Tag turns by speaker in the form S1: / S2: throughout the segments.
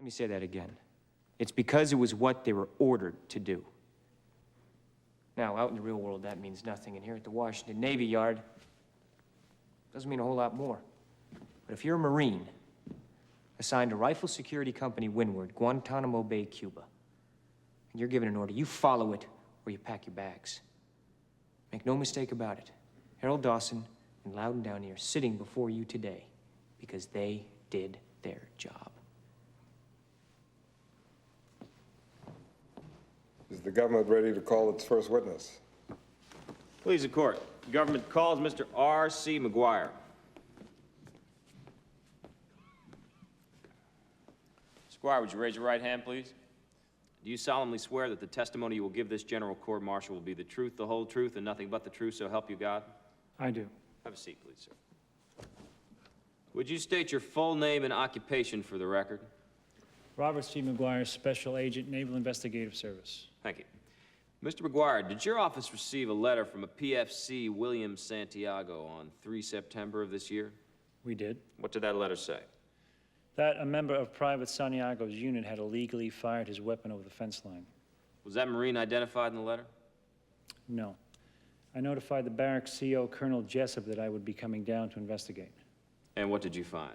S1: Let me say that again. It's because it was what they were ordered to do. Now, out in the real world, that means nothing. And here at the Washington Navy Yard, doesn't mean a whole lot more. But if you're a Marine assigned to Rifle Security Company Windward, Guantanamo Bay, Cuba, and you're given an order, you follow it or you pack your bags. Make no mistake about it. Harold Dawson and Loudon Downey are sitting before you today because they did their job.
S2: Is the government ready to call its first witness?
S3: Please, the court. The government calls Mr. R.C. McGuire. Mr. McGuire, would you raise your right hand, please? Do you solemnly swear that the testimony you will give this general court-martial will be the truth, the whole truth, and nothing but the truth, so help you God?
S4: I do.
S3: Have a seat, please, sir. Would you state your full name and occupation for the record?
S4: Robert C. McGuire, Special Agent, Naval Investigative Service.
S3: Thank you. Mr. McGuire, did your office receive a letter from a PFC, William Santiago, on 3 September of this year?
S4: We did.
S3: What did that letter say?
S4: That a member of Private Santiago's unit had illegally fired his weapon over the fence line.
S3: Was that Marine identified in the letter?
S4: No. I notified the barracks CO, Colonel Jessup, that I would be coming down to investigate.
S3: And what did you find?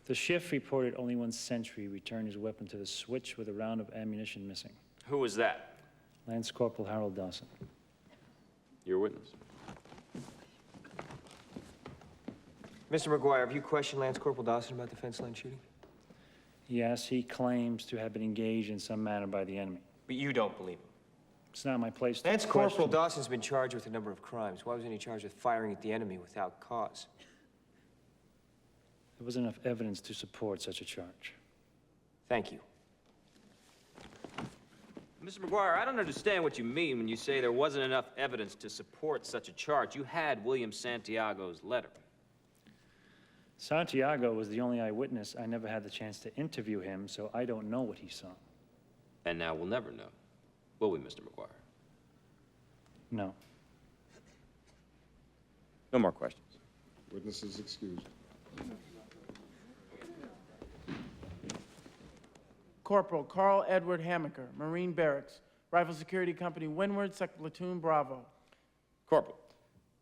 S4: The shift reported only one sentry returned his weapon to the switch with a round of ammunition missing.
S3: Who was that?
S4: Lance Corporal Harold Dawson.
S3: Your witness.
S1: Mr. McGuire, have you questioned Lance Corporal Dawson about the fence line shooting?
S4: Yes, he claims to have been engaged in some manner by the enemy.
S1: But you don't believe him.
S4: It's not my place to
S1: Lance Corporal
S4: question.
S1: Dawson's been charged with a number of crimes. Why wasn't he charged with firing at the enemy without cause?
S4: There wasn't enough evidence to support such a charge.
S1: Thank you.
S3: Mr. McGuire, I don't understand what you mean when you say there wasn't enough evidence to support such a charge. You had William Santiago's letter.
S4: Santiago was the only eyewitness. I never had the chance to interview him, so I don't know what he saw.
S3: And now we'll never know. Will we, Mr. McGuire?
S4: No.
S3: No more questions.
S2: Witness is excused.
S5: Corporal Carl Edward Hammaker, Marine Barracks, Rifle Security Company, Windward, 2nd Platoon, Bravo.
S3: Corporal,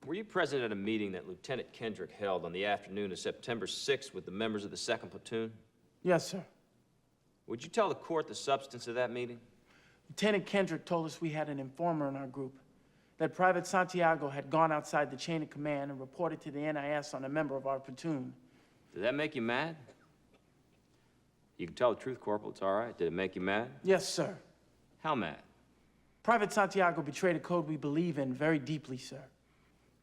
S3: were you present at a meeting that Lieutenant Kendrick held on the afternoon of September 6th with the members of the 2nd Platoon?
S5: Yes, sir.
S3: Would you tell the court the substance of that meeting?
S5: Lieutenant Kendrick told us we had an informer in our group, that Private Santiago had gone outside the chain of command and reported to the NIS on a member of our platoon.
S3: Did that make you mad? You can tell the truth, Corporal. It's all right. Did it make you mad?
S5: Yes, sir.
S3: How mad?
S5: Private Santiago betrayed a code we believe in very deeply, sir.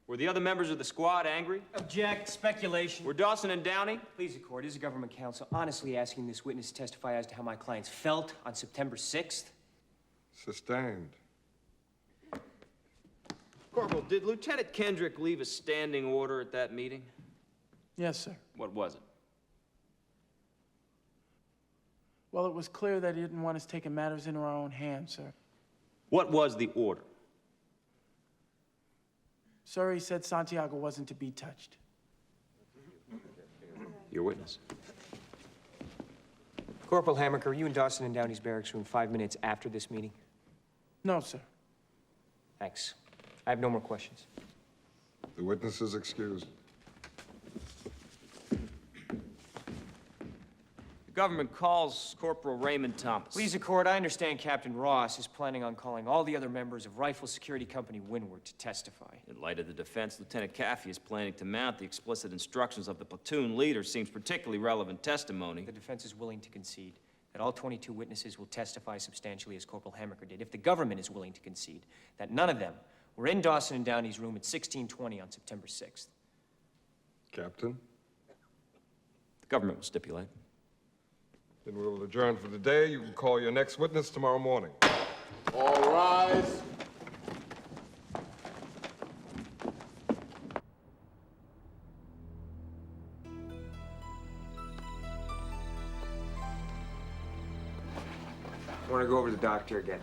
S3: Were the other members of the squad angry?
S1: Object. Speculation.
S3: Were Dawson and Downey?
S1: Please, the court, as a government counsel, honestly asking this witness to testify as to how my clients felt on September 6th?
S2: Sustained.
S3: Corporal, did Lieutenant Kendrick leave a standing order at that meeting?
S5: Yes, sir.
S3: What was it?
S5: Well, it was clear that he didn't want us taking matters into our own hands, sir.
S3: What was the order?
S5: Sir, he said Santiago wasn't to be touched.
S3: Your witness.
S1: Corporal Hammaker, were you in Dawson and Downey's barracks room 5 minutes after this meeting?
S5: No, sir.
S1: Thanks. I have no more questions.
S2: The witness is excused.
S3: The government calls Corporal Raymond Thomas.
S1: Please, the court, I understand Captain Ross is planning on calling all the other members of Rifle Security Company Windward to testify.
S3: In light of the defense, Lieutenant Caffey is planning to mount the explicit instructions of the platoon leader. Seems particularly relevant testimony.
S1: The defense is willing to concede that all 22 witnesses will testify substantially as Corporal Hammaker did. If the government is willing to concede that none of them were in Dawson and Downey's room at 1620 on September 6th.
S2: Captain?
S3: The government will stipulate.
S2: Then we will adjourn for the day. You can call your next witness tomorrow morning.
S6: All rise.
S1: I want to go over to the doctor again.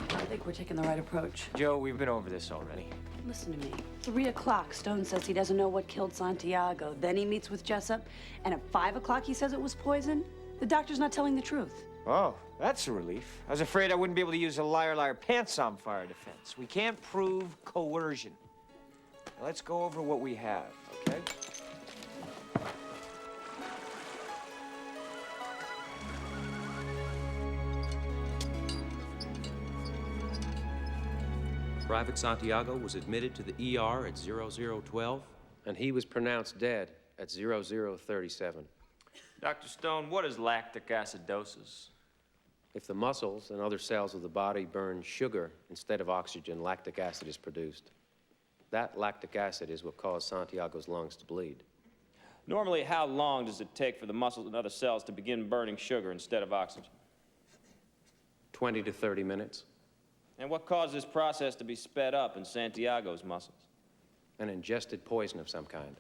S7: I think we're taking the right approach.
S1: Joe, we've been over this already.
S7: Listen to me. 3 o'clock, Stone says he doesn't know what killed Santiago. Then he meets with Jessup, and at 5 o'clock he says it was poison. The doctor's not telling the truth.
S1: Oh, that's a relief. I was afraid I wouldn't be able to use a liar, liar, pants on fire defense. We can't prove coercion. Now, let's go over what we have, okay?
S8: Private Santiago was admitted to the ER at 0012.
S9: And he was pronounced dead at 0037.
S3: Dr. Stone, what is lactic acidosis?
S9: If the muscles and other cells of the body burn sugar instead of oxygen, lactic acid is produced. That lactic acid is what caused Santiago's lungs to bleed.
S3: Normally, how long does it take for the muscles and other cells to begin burning sugar instead of oxygen?
S9: 20 to 30 minutes.
S3: And what caused this process to be sped up in Santiago's muscles?
S9: An ingested poison of some kind.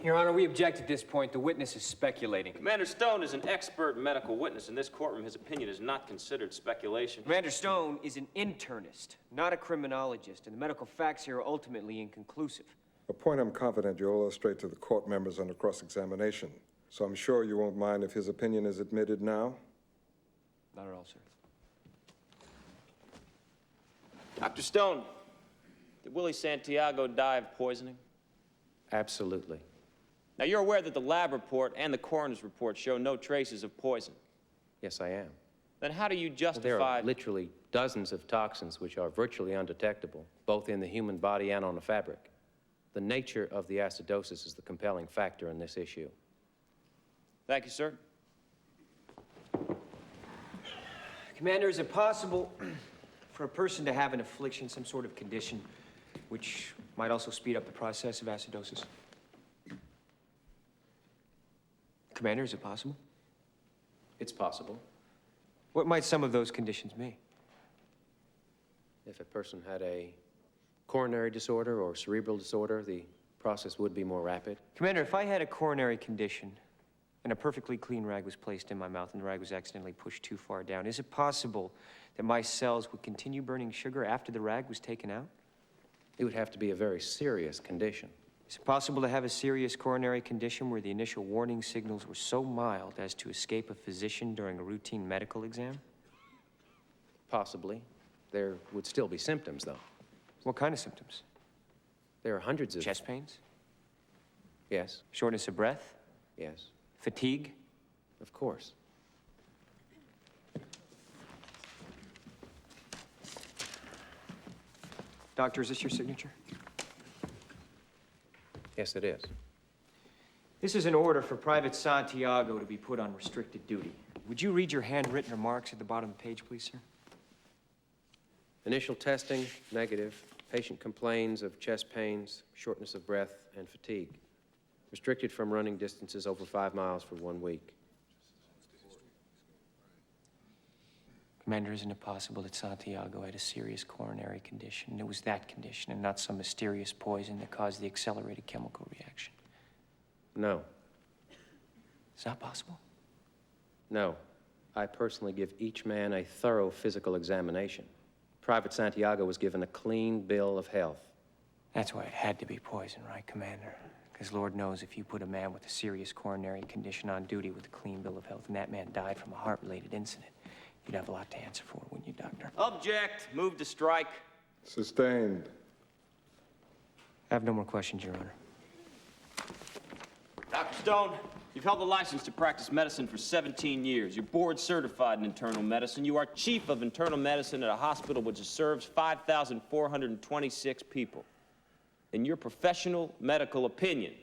S1: Your Honor, we object at this point. The witness is speculating.
S3: Commander Stone is an expert medical witness. In this courtroom, his opinion is not considered speculation.
S1: Commander Stone is an internist, not a criminologist, and the medical facts here are ultimately inconclusive.
S2: A point I'm confident you'll illustrate to the court members under cross-examination. So I'm sure you won't mind if his opinion is admitted now?
S1: Not at all, sir.
S3: Dr. Stone, did Willie Santiago die of poisoning?
S9: Absolutely.
S3: Now, you're aware that the lab report and the coroner's report show no traces of poison.
S9: Yes, I am.
S3: Then how do you
S9: There
S3: justify...
S9: are literally dozens of toxins which are virtually undetectable, both in the human body and on the fabric. The nature of the acidosis is the compelling factor in this issue.
S3: Thank you, sir.
S1: Commander, is it possible for a person to have an affliction, some sort of condition, which might also speed up the process of acidosis? Commander, is it possible?
S9: It's possible.
S1: What might some of those conditions be?
S9: If a person had a coronary disorder or cerebral disorder, the process would be more rapid.
S1: Commander, if I had a coronary condition and a perfectly clean rag was placed in my mouth and the rag was accidentally pushed too far down, is it possible that my cells would continue burning sugar after the rag was taken out?
S9: It would have to be a very serious condition.
S1: Is it possible to have a serious coronary condition where the initial warning signals were so mild as to escape a physician during a routine medical exam?
S9: Possibly. There would still be symptoms, though.
S1: What kind of symptoms?
S9: There are hundreds of...
S1: Chest pains?
S9: Yes,
S1: Shortness of breath?
S9: yes,
S1: Fatigue?
S9: of course.
S1: Doctor, is this your signature?
S9: Yes, it is.
S1: This is an order for Private Santiago to be put on restricted duty. Would you read your handwritten remarks at the bottom of the page, please, sir?
S9: Initial testing, negative. Patient complains of chest pains, shortness of breath, and fatigue. Restricted from running distances over 5 miles for 1 week.
S1: Commander, isn't it possible that Santiago had a serious coronary condition? And it was that condition and not some mysterious poison that caused the accelerated chemical reaction?
S9: No,
S1: Is that possible?
S9: no. I personally give each man a thorough physical examination. Private Santiago was given a clean bill of health.
S1: That's why it had to be poison, right, Commander? Because Lord knows if you put a man with a serious coronary condition on duty with a clean bill of health and that man died from a heart-related incident, you'd have a lot to answer for, wouldn't you, Doctor?
S3: Object. Move to strike.
S2: Sustained.
S1: I have no more questions, Your Honor.
S3: Dr. Stone, you've held the license to practice medicine for 17 years. You're board certified in internal medicine. You are chief of internal medicine at a hospital which serves 5,426 people. In your professional medical opinion,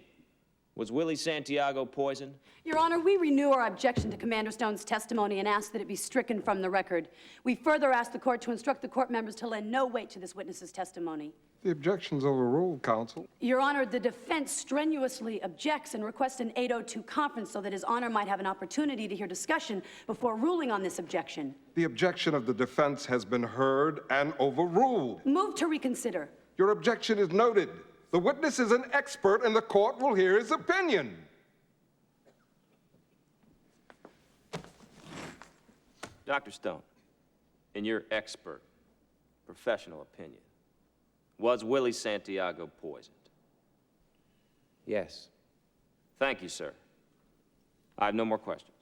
S3: was Willie Santiago poisoned?
S7: Your Honor, we renew our objection to Commander Stone's testimony and ask that it be stricken from the record. We further ask the court to instruct the court members to lend no weight to this witness's testimony.
S2: The objection's overruled, counsel.
S7: Your Honor, the defense strenuously objects and requests an 802 conference so that His Honor might have an opportunity to hear discussion before ruling on this objection.
S2: The objection of the defense has been heard and overruled.
S7: Move to reconsider.
S2: Your objection is noted. The witness is an expert, and the court will hear his opinion.
S3: Dr. Stone, in your expert professional opinion, was Willie Santiago poisoned?
S9: Yes.
S3: Thank you, sir. I have no more questions.